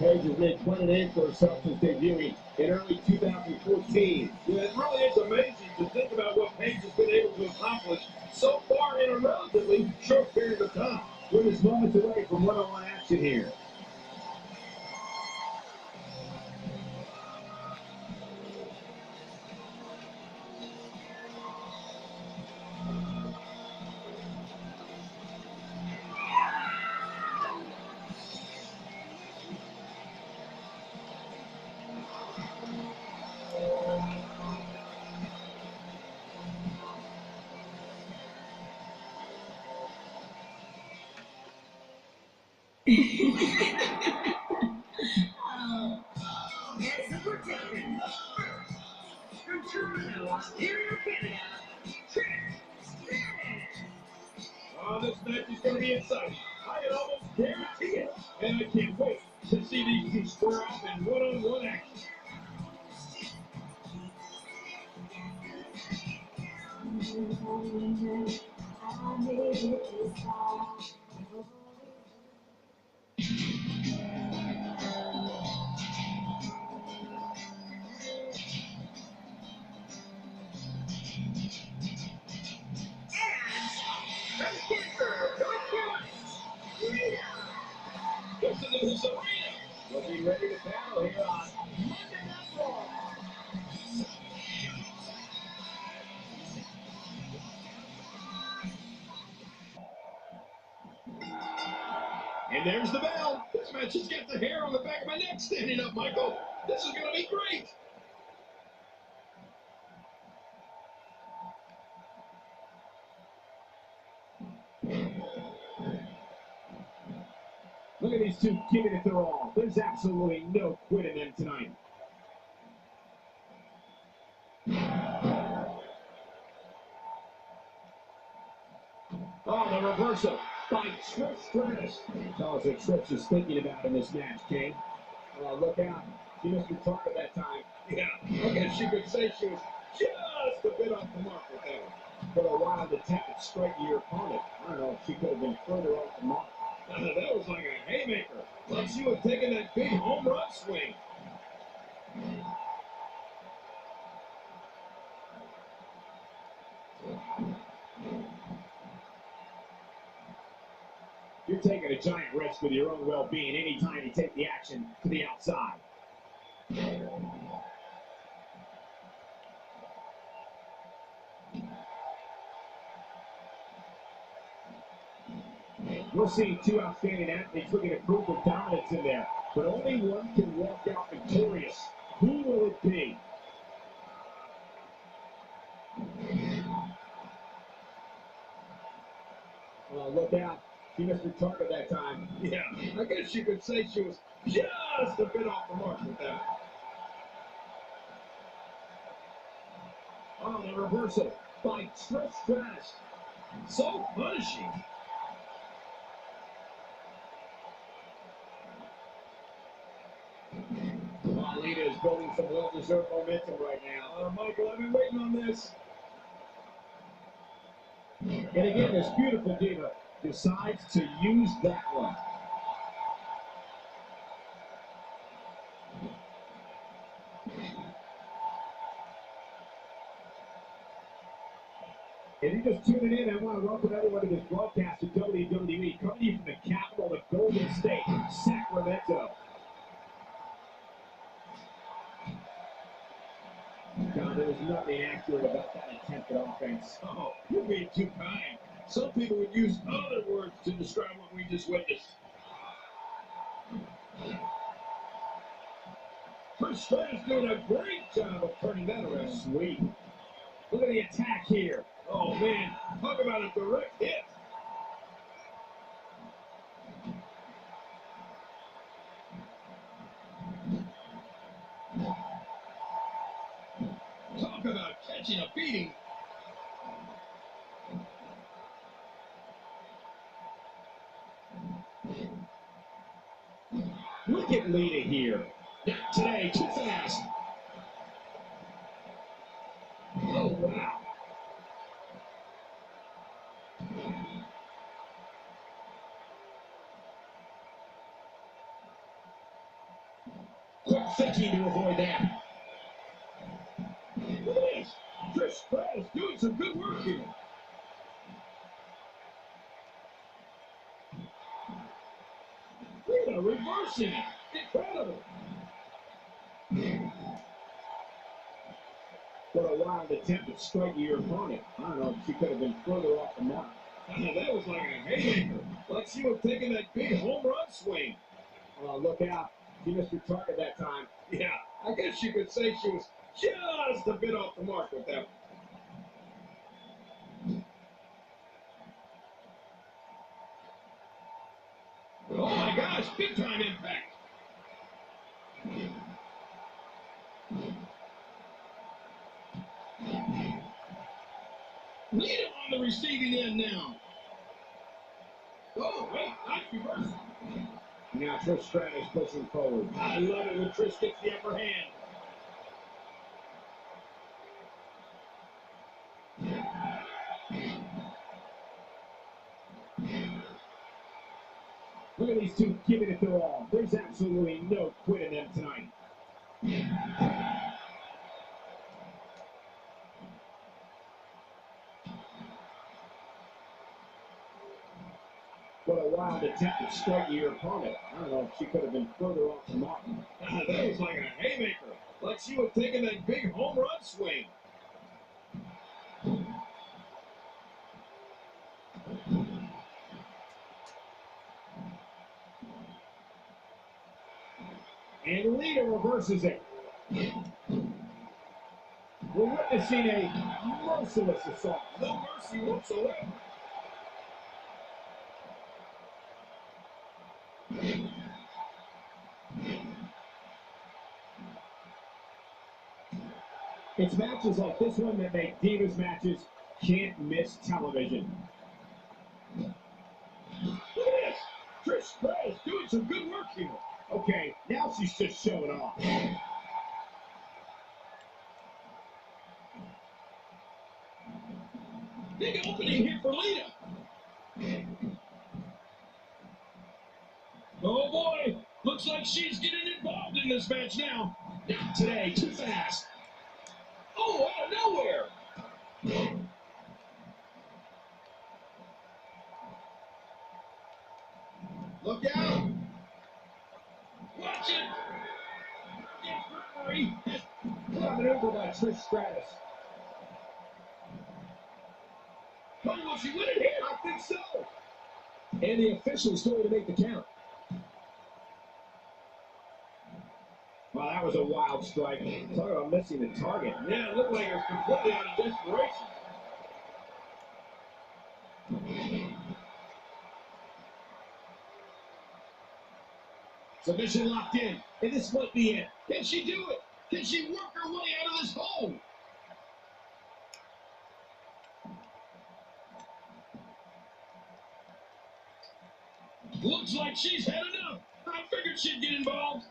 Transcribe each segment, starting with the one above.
Paige has made quite a name for herself since debuting in early 2014. Yeah, it really is amazing to think about what Paige has been able to accomplish so far in a relatively short period of time. We're just moments away from one-on-one action here. As the protectant, from Toronto, Ontario, Canada, Oh, this match is going to be exciting. I can almost guarantee it. And I can't wait to see these two square off in one-on-one action. This is in his arena. Looking ready to battle here on Monday Night Raw. And there's the bell. This match has got the hair on the back of my neck standing up, Michael. This is going to be great. Look at these two giving it their all. There's absolutely no quit in them tonight. Oh, the reversal by Trish Stratus. Tell us what Trish is thinking about in this match, King. Look out. She missed her target that time. Yeah, I guess you could say she was just a bit off the mark with that one. For a while to tap it straight to your opponent. I don't know if she could have been further off the mark. That was like a haymaker. Like she was taking that big home run swing. You're taking a giant risk with your own well-being anytime you take the action to the outside. We'll see two outstanding athletes looking to prove their dominance in there, but only one can walk out victorious. Who will it be? Look out. She missed her target that time. Yeah, I guess you could say she was just a bit off the mark with that. Oh, the reversal by Trish Stratus. So punishing. Lita is building some well-deserved momentum right now. Michael, I've been waiting on this. And again, this beautiful diva decides to use that one. If you're just tuning in, I want to welcome everyone to this broadcast of WWE, coming to you from the capital of the Golden State, Sacramento. John, there was nothing accurate about that attempted offense. Oh, you're being too kind. Some people would use other words to describe what we just witnessed. Trish Stratus doing a great job of turning that around. Sweet. Look at the attack here. Oh, man, talk about a direct hit. Talk about catching a beating. Look at Lita here. Not today, too fast. Oh, wow. thinking to avoid that. Look at this. Trish Stratus doing some good work here. Rita reversing it. Incredible. What a wild attempt at striking your opponent. I don't know if she could have been further off the mark. That was like a haymaker. Like she was taking that big home run swing. Look out. She missed her target that time. Yeah, I guess you could say she was just a bit off the mark with that one. Oh my gosh, big time impact. Lita on the receiving end now. Oh, wait, nice reversal. Now Trish Stratus pushing forward. I love it when Trish gets the upper hand. Look at these two giving it their all. There's absolutely no quit in them tonight. What a wild attempt at striking your opponent. I don't know if she could have been further off the mark. That was like a haymaker. Like she was taking that big home run swing. And Lita reverses it. We're witnessing a merciless assault. No mercy whatsoever. It's matches like this one that make Divas matches can't miss television. Look at this. Trish Stratus doing some good work here. Okay, now she's just showing off. Big opening here for Lita. Oh boy, looks like she's getting involved in this match now. Not today, too fast. Oh, out of nowhere. Look out. Watch it. Infirmary. What a maneuver by Trish Stratus. Oh, will she win it here? I think so. And the official's going to make the count. Well, that was a wild strike. Talk about missing the target. Yeah, it looked like it was completely out of desperation. Submission locked in, and this might be it. Can she do it? Can she work her way out of this hole? Looks like she's had enough. I figured she'd get involved.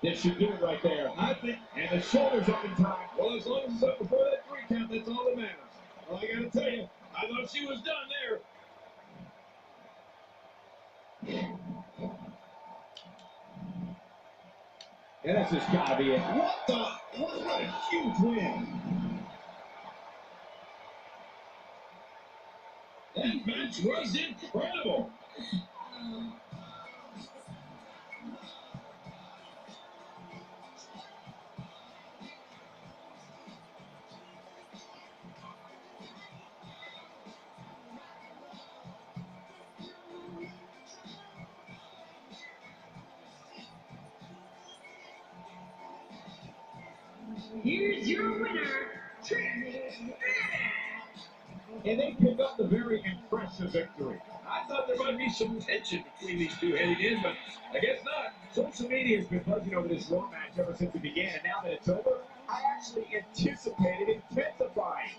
This should do it right there. I think, And the shoulder's up in time. well, as long as it's up before that 3 count, that's all that matters. Well, I gotta tell you, I thought she was done there. And this has got to be it. What the? What a huge win. That match was incredible. Here's your winner, Trish Stratus. And they pick up the very impressive victory. I thought there might be some tension between these two heading in, but I guess not. Social media has been buzzing over this Raw match ever since it began, and now that it's over, I actually anticipated intensifying.